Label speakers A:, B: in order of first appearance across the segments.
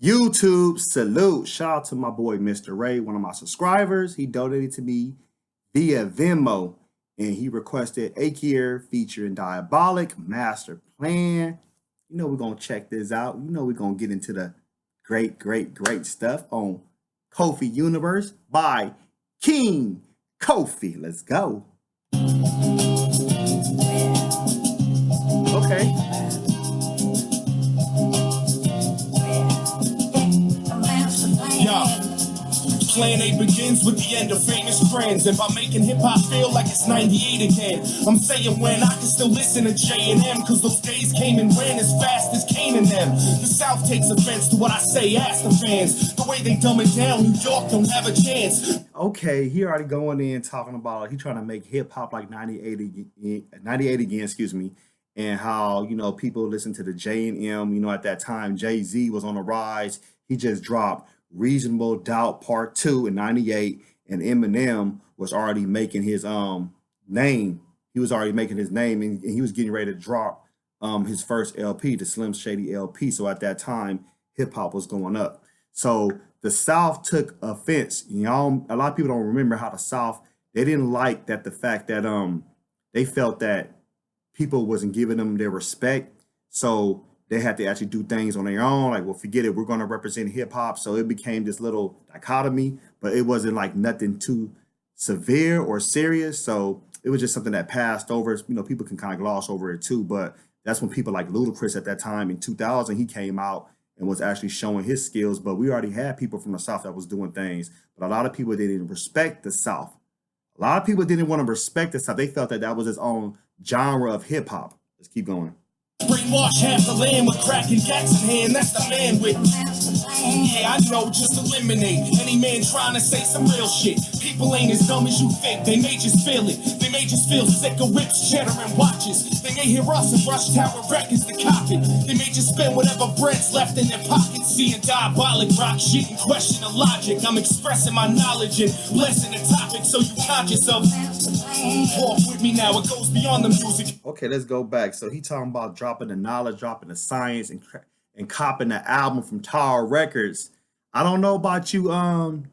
A: YouTube salute. Shout out to my boy Mr. Ray, one of my subscribers. He donated to me via Venmo and he requested Akir featuring Diabolic Masterplan. You know we're gonna check this out. You know we're gonna get into the great stuff on Kofi Universe by King Kofi. Let's go. Okay.
B: Plan A begins with the end of famous friends, and by making hip-hop feel like it's 98 again. I'm saying when I can still listen to J&M, cause those days came and ran as fast as Kane and them. The South takes offense to what I say, ask the fans. The way they dumb it down, New York don't have a chance.
A: Okay, he already going in talking about he trying to make hip-hop like 98 again, excuse me, and how, you know, people listen to the J&M, you know, at that time, Jay-Z was on the rise. He just dropped Reasonable Doubt Part 2 in 98, and Eminem was already making his name. He was already making his name, and he was getting ready to drop his first LP, the Slim Shady LP. So at that time, hip hop was going up. So the South took offense. You know, a lot of people don't remember how the South, they didn't like that, the fact that they felt that people wasn't giving them their respect. So they had to actually do things on their own. Like, well, forget it. We're going to represent hip hop. So it became this little dichotomy, but it wasn't like nothing too severe or serious. So it was just something that passed over. You know, people can kind of gloss over it too. But that's when people like Ludacris at that time in 2000, he came out and was actually showing his skills. But we already had people from the South that was doing things. But a lot of people didn't respect the South. A lot of people didn't want to respect the South. They felt that that was its own genre of hip hop. Let's keep going.
B: Brainwash half the land with crack and gats in hand, that's the man with. Yeah, I know, just eliminate any man trying to say some real shit. People ain't as dumb as you think, they may just feel it. They may just feel sick of whips, cheddar, and watches. They may hear us and rush Tower Records to cop it. They may just spend whatever bread's left in their pockets, seeing diabolic rock shit and question the logic. I'm expressing my knowledge and blessing the topic so you conscious of. Walk with me now, it goes beyond the music.
A: Okay, let's go back. So he talking about dropping the knowledge, dropping the science, and copping the album from Tower Records. I don't know about you,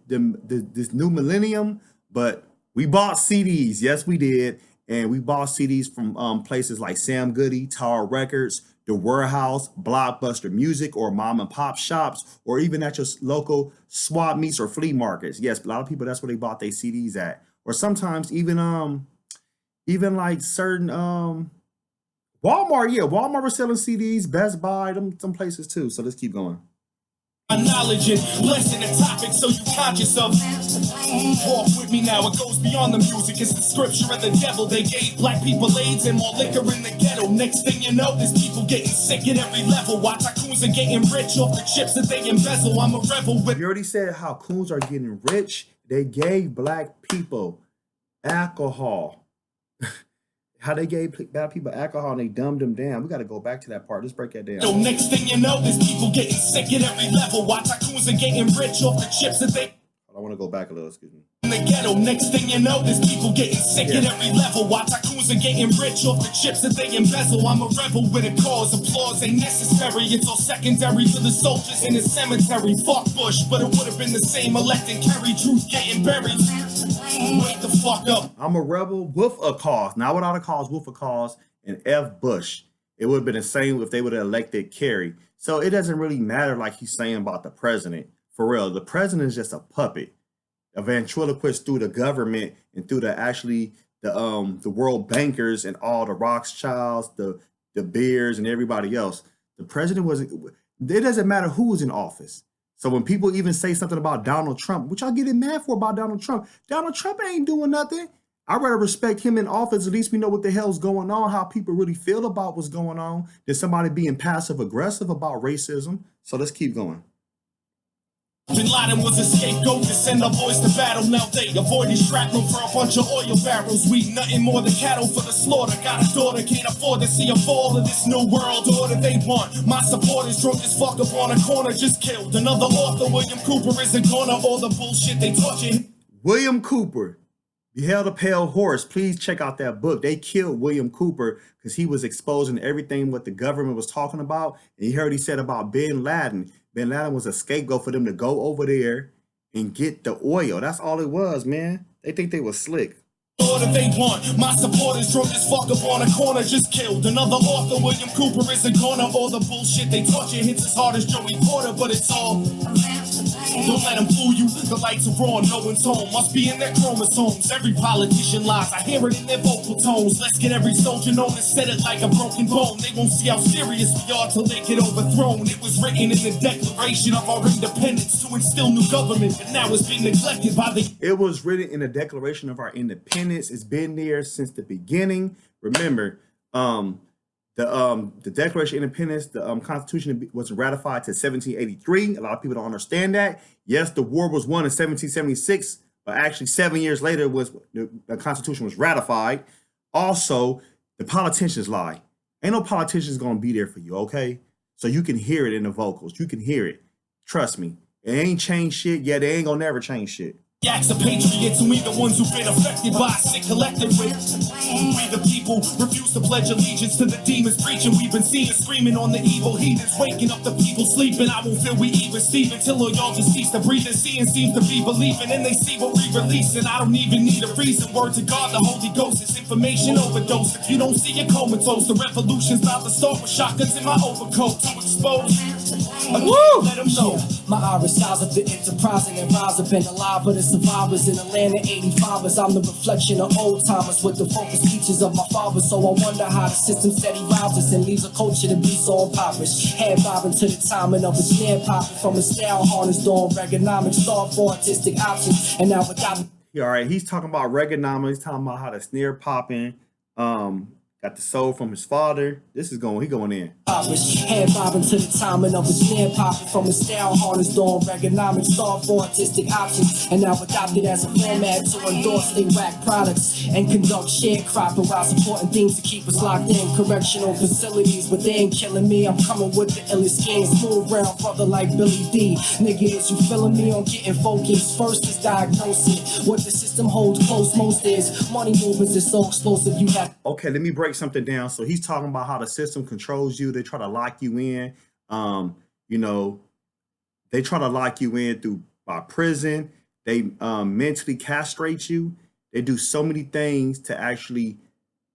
A: this new millennium, but we bought CDs. Yes, we did, and we bought CDs from places like Sam Goody, Tower Records, The Warehouse, Blockbuster Music, or mom and pop shops, or even at your local swap meets or flea markets. Yes, a lot of people, that's where they bought their CDs at. Or sometimes even like certain Walmart, yeah, Walmart was selling CDs, Best Buy, some places too. So let's keep going.
B: Knowledge and lesson the topic so you conscious of. Walk with me now, it goes beyond the music. It's the scripture of the devil. They gave black people AIDS and more liquor in the ghetto. Next thing you know, there's people getting sick at every level. While tycoons are getting rich off the chips that they embezzle. I'm a rebel with.
A: You already said how coons are getting rich. They gave black people alcohol. How they gave black people alcohol and they dumbed them down. We got to go back to that part. Let's break that down.
B: So next thing you know, there's people getting sick at every level. While tycoons are getting rich off the chips that they.
A: I want to go back a little, excuse me.
B: In the ghetto, next thing you know, there's people getting sick at every level. While tycoons are getting rich off the chips that they embezzle. I'm a rebel with a cause. Applause ain't necessary. It's all secondary to the soldiers in the cemetery. Fuck Bush, but it would have been the same electing Kerry. Truth getting buried. Wake the fuck up.
A: I'm a rebel with a cause. Not without a cause, with a cause. And F. Bush. It would have been the same if they would have elected Kerry. So it doesn't really matter like he's saying about the president. For real, the president is just a puppet. A ventriloquist through the government and through the world bankers and all the Rothschilds, the Bears and everybody else. The president wasn't. It doesn't matter who was in office. So when people even say something about Donald Trump, which I get mad for about Donald Trump ain't doing nothing. I'd rather respect him in office. At least we know what the hell's going on, how people really feel about what's going on, than somebody being passive aggressive about racism. So let's keep going.
B: Bin Laden was a scapegoat to send our boys to battle. Now they avoided shrapnel for a bunch of oil barrels. We nothing more than cattle for the slaughter. Got a daughter, can't afford to see a fall of this new world order they want. My supporters drunk as fuck up on a corner, just killed another author. William Cooper isn't gonna all the bullshit they taught you.
A: William Cooper, Beheld a Pale Horse. Please check out that book. They killed William Cooper because he was exposing everything what the government was talking about. And you heard he said about Bin Laden. Bin Laden was a scapegoat for them to go over there and get the oil. That's all it was, man. They think they was slick.
B: Order they want. My supporters drunk as fuck up on a corner, just killed another author. William Cooper is a corner. All the bullshit they taught you hits as hard as Joey Porter, but it's all. Don't let them fool you. The lights are on, no one's home. Must be in their chromosomes. Every politician lies. I hear it in their vocal tones. Let's get every soldier known and set it like a broken bone. They won't see how serious we are till they get overthrown. It was written in the Declaration of our Independence to instill new government, but now it's being neglected by the.
A: It was written in the Declaration of our Independence. It's been there since the beginning. Remember, the Declaration of Independence, the Constitution was ratified to 1783. A lot of people don't understand that. Yes, the war was won in 1776, but actually 7 years later was the Constitution was ratified. Also, the politicians lie. Ain't no politicians gonna be there for you, okay? So you can hear it in the vocals. You can hear it. Trust me. It ain't changed shit. Yeah, they ain't gonna never change shit.
B: Acts of patriots, and we the ones who've been affected by a sick collective. We the people refuse to pledge allegiance to the demons preaching. We've been seeing screaming on the evil heathens, waking up the people sleeping. I won't feel we even Steve until all y'all just cease to breathe and seeing seems to be believing. And they see what we release, and I don't even need a reason. Word to God, the Holy Ghost is information overdose. If you don't see it comatose, the revolution's about to start with shotguns in my overcoat to expose. Woo! Let them know.
C: My iris size of the enterprising and rise have been alive for the survivors in Atlanta 85ers. I'm the reflection of old timers with the focus features of my father. So I wonder how the system steady rises and leaves a culture to be so impoverished. Head bobbing to the timing of a snare popping from a style harnessed on regonomics, thought for artistic options. And now without.
A: Yeah, all right, he's talking about regonomics. He's talking about how the snare popping. Got the soul from his father. This is going, he going in.
C: Head bobbing to the timing of a snare popping from a style harnessed on regonomics, thought for artistic options, and now adopted as a format to endorse they whack products and conduct sharecropping while supporting things to keep us locked in correctional facilities. But they ain't killing me. I'm coming with the illest schemes. Smooth round brother like Billy D. Nigga, is you feeling me on getting focused? First is diagnosing what the system holds close. Most is money movements is so explosive you have.
A: Okay, let me break something down. So he's talking about how the system controls you. They try to lock you in. You know, they try to lock you in through by prison. They mentally castrate you. They do so many things to actually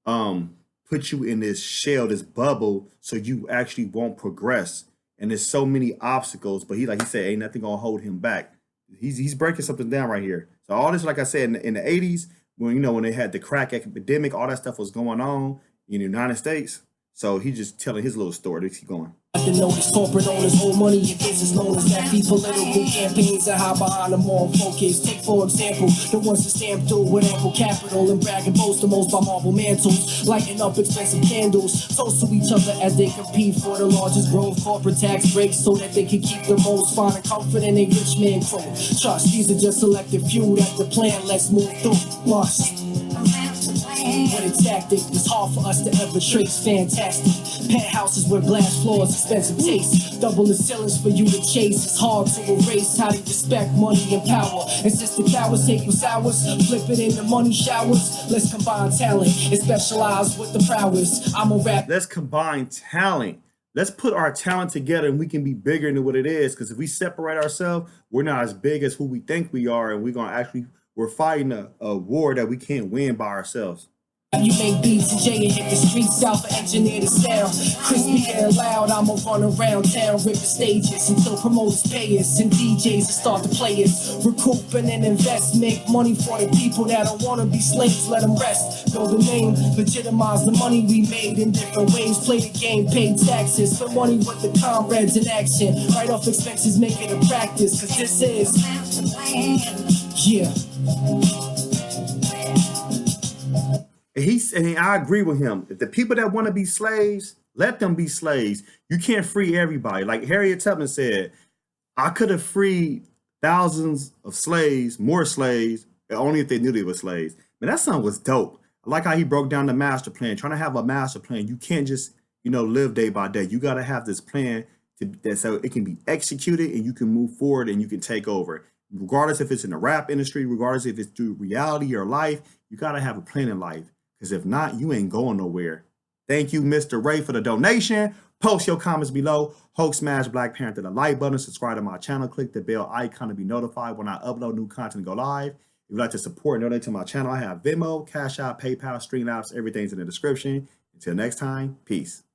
A: put you in this shell, this bubble, so you actually won't progress. And there's so many obstacles, but he said, ain't nothing gonna hold him back. He's breaking something down right here. So all this, like I said, in the 80s, when they had the crack epidemic, all that stuff was going on in the United States. So he's just telling his little story. Let's keep going.
C: The notice corporate owners hold money and business known as that feed political campaigns and hide behind them all focus. Take for example the ones that stamp through with ample capital and brag and boast the most by marble mantles, lighting up expensive candles, toast to each other as they compete for the largest growth corporate tax breaks so that they can keep the most, finding comfort in a rich man crew. Trust these are just selected few that the plan let's move through. Must. What a tactic, it's hard for us to ever trace. Fantastic penthouses with glass floors, expensive taste, double the ceilings for you to chase. It's hard to erase how they respect money and power. And since the cowards take what's ours, flip it into money showers. Let's combine talent and specialize with the prowess. I'm a rap.
A: Let's combine talent. Let's put our talent together and we can be bigger than what it is. Because if we separate ourselves, we're not as big as who we think we are, and we're fighting a war that we can't win by ourselves.
C: You make beats and Jay and hit the streets out for engineer the sound. Crispy and loud, I'ma run around town, ripping stages until promoters pay us and DJs start to play us. Recoup and then invest, make money for the people that don't wanna be slaves, let them rest. Build a name, legitimize the money we made in different ways. Play the game, pay taxes, spend money with the comrades in action. Write off expenses, make it a practice, cause this is, yeah.
A: And I agree with him. If the people that want to be slaves, let them be slaves. You can't free everybody. Like Harriet Tubman said, I could have freed thousands of slaves, more slaves, only if they knew they were slaves. Man, that song was dope. I like how he broke down the master plan. Trying to have a master plan, you can't just, live day by day. You got to have this plan so it can be executed and you can move forward and you can take over. Regardless if it's in the rap industry, regardless if it's through reality or life, you got to have a plan in life. Because if not, you ain't going nowhere. Thank you, Mr. Ray, for the donation. Post your comments below. Hulk smash Black Panther the like button. Subscribe to my channel. Click the bell icon to be notified when I upload new content and go live. If you'd like to support and donate to my channel, I have Venmo, CashApp, PayPal, Streamlabs. Everything's in the description. Until next time, peace.